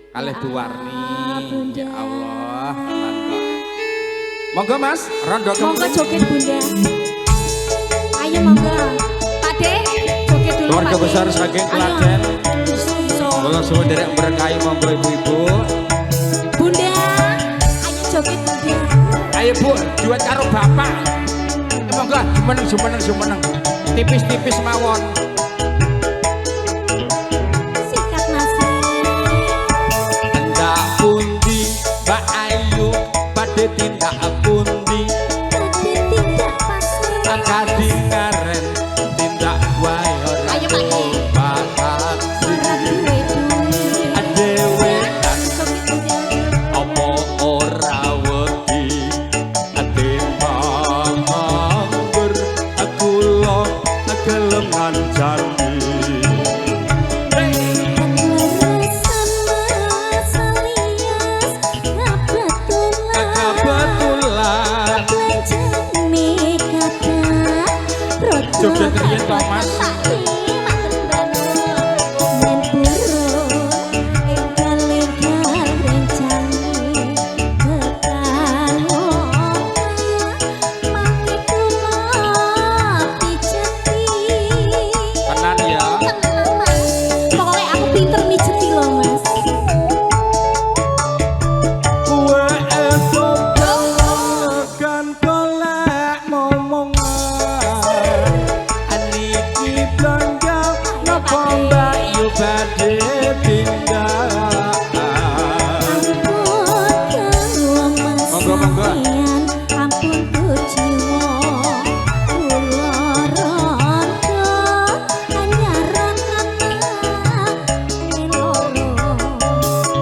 Kalih Bu Warni. Ya Allah, tenan kok. Monggo Mas, rondo monggo joget Bunda. Ayo monggo. Pakde, joget dulu keluarga besar saking Klaten. Kula suwun derek berkahi monggo ibu-ibu. Bunda, ayo joget Bunda. Ayo Bu, duet karo bapak. Monggo, jumeneng. Tipis-tipis mawon. Sikat Mas. Tindak pundi Mbak Ayu, badhe tindak pundi. Badhe tindak pasir. Akadi ngaren tindak wae ora. Ayo Pakde. Makasih. Ora duwe-duwe. Adewe kan Joget Bunda. apa ora wedi atimbang anggur aku lo gelem ngancani. Joget riyen to Mas. Tenan ya. Pokoknya aku pinter mijeti loh Mas. Kowe esuk kan golek momongan. Aniki blanja napa Mbak Yu badhe pindah. Monggo. Ampun jiwa kula rondo anyaran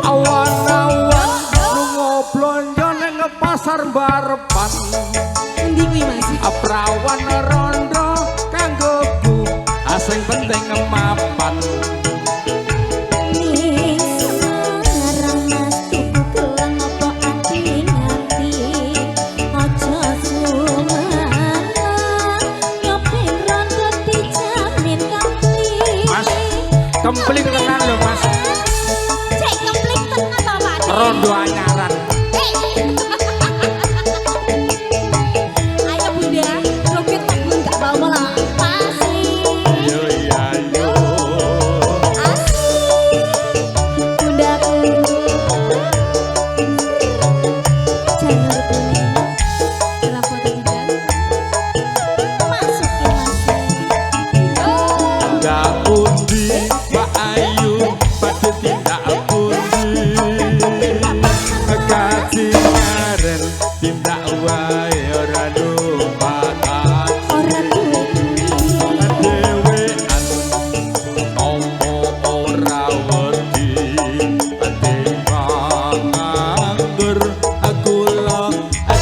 Awan-awan lunga blanja ning pasar barepan. endi kuwi Mas? Aprawan rondo kanggoku asing penting mapan. Ning Semarang Mas tuku gelang apa ati nganti aja sumalah nyopeng rondo dijamin komplit. Mas, komplit tenan lho Mas. Cek komplit tenan to Pak. Rondo anyaran. Ayo Bunda, joget tak belum gak bawa pasti. Yo ya yo. Asik. Bundaku. Jangan kuning. Dalam foto tidak. Masukin Mas. Tindak pundi Mbak Ayu badhe tindak pundi. Kekasih ngaren tindak wae ora lupakan. Orang duwe-duwe. Dewean opo ora wedi atimbang anggur aku lo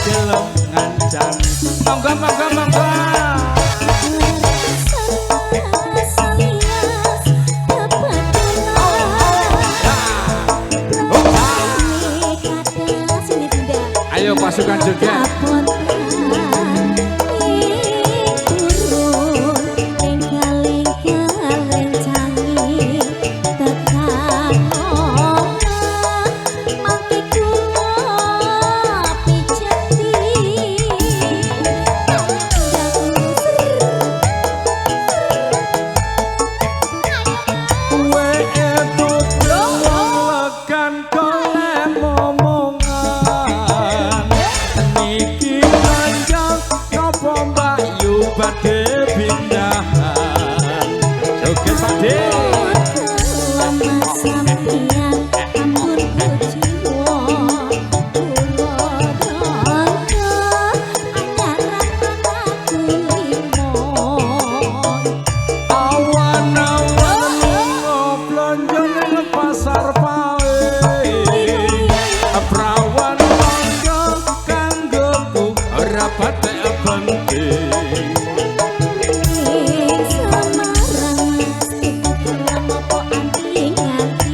gelem ngancani. Monggo. Ayo pasukan juga. Kowe itu lekan golek momongan. Niki panjang napa Mbak Yu badhe pindahan. Joget Pakde. Awan-awan lunga blanja ning pasar pae. Aprawan mangga kanggoku ora batek penting. Semarang Mas tuku gelang apa anti nganti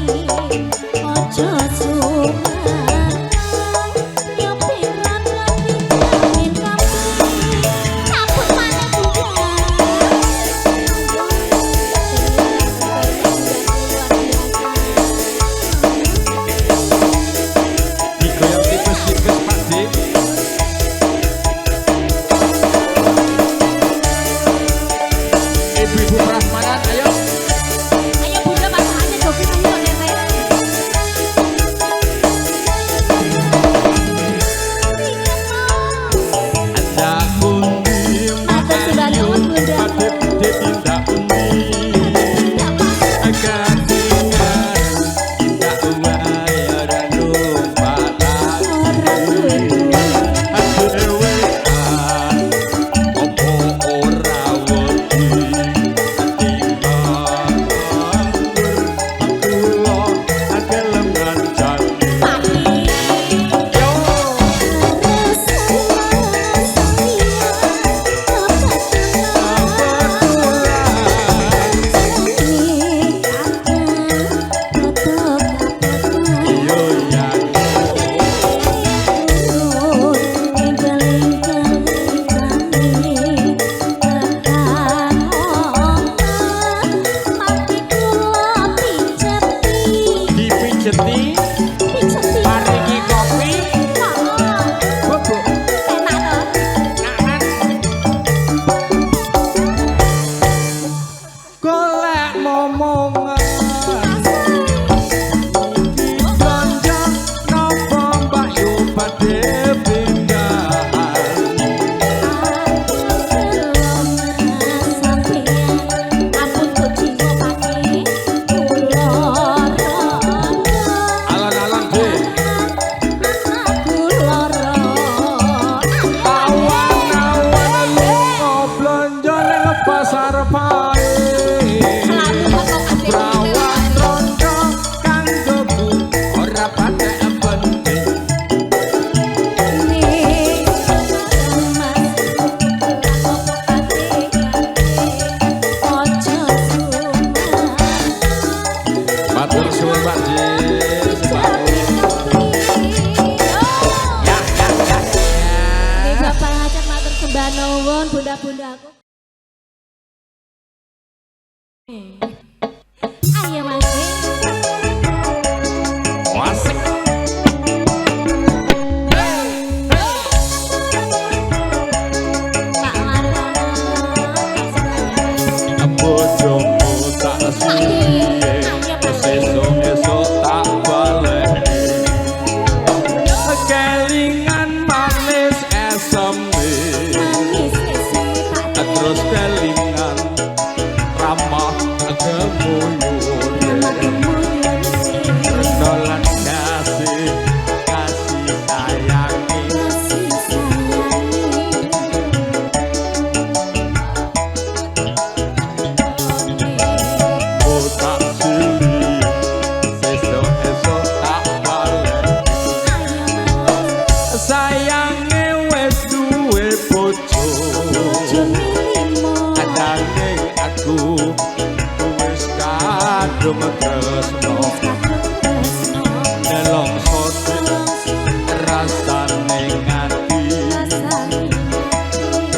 Matur suwun Pak Jis. Ini Bapak ngajak matur sembah nuwun bunda-bundaku. Ayo Mas. Asik. Pak Marlono. Bojomu tak suwe, esuk-esuk tak baleni. Kelingan manis eseme, terus kelingan ramah kemuyune. Dolan kasih sayangi. Oh tak sili, esuk-esuk tak baleni. Sayange wis duwe bojo, nanging aku wis kadung tresno. Nelongso rasane ngati,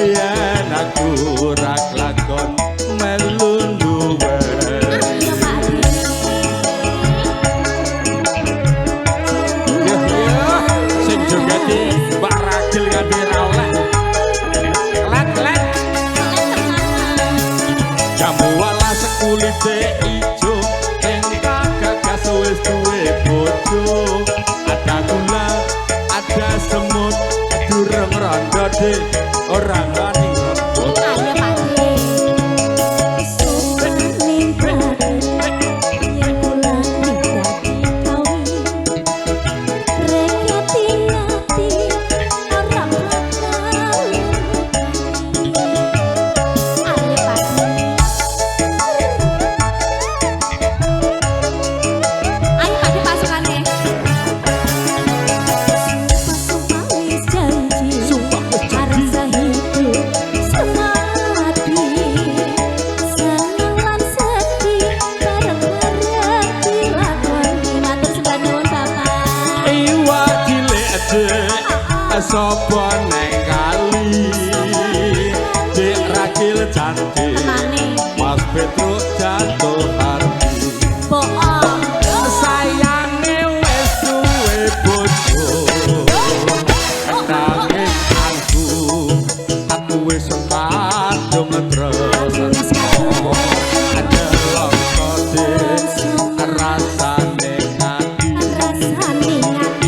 yen aku ora kelakon melu duwe. Sing jogeti Mbak Ragil kanthi ra oleh. Let. Jambu wala sekulite ijo, engkak gagas wis duwe bojo. Ada gula, ada semut, durung rondo de, ora ngani rembut. Sopo neng kali Dik Ragil cantik Mas Petruk jatuh hati Sayange wis duwe bojo nanging aku wis kadung tresno adelok kode rasane ngati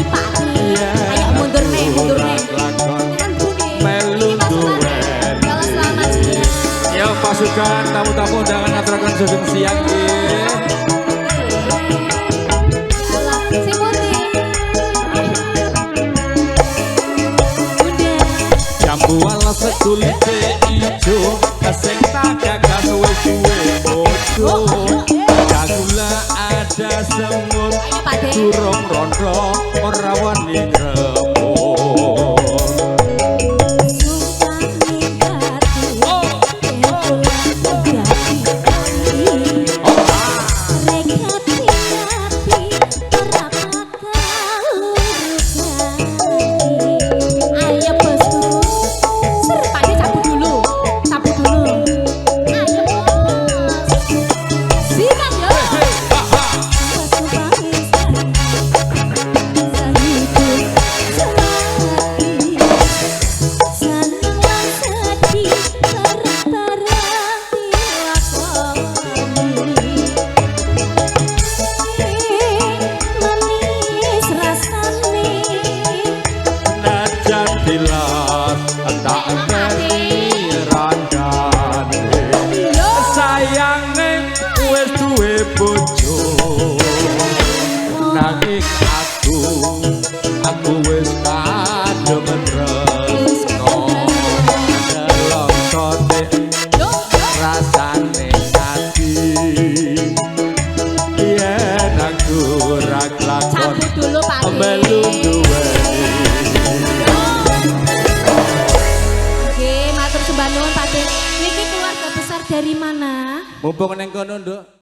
Pak. Ayo mundur nih. Ya pasukan tamu-tamu undangan aturaken sugeng siang nggih. Jambu wala sekulite ijo, sing tak gagas wis duwe bojo. Ada gula, ada semut, durung rondo, ora wani ngrembug. Aku wis kadung tresno delok sote rasane ati yen aku ora kelakon melu duweni. Oke, matur sembah nuwun Pak. Niki keluarga besar dari mana? Mumpung neng kono, Nduk.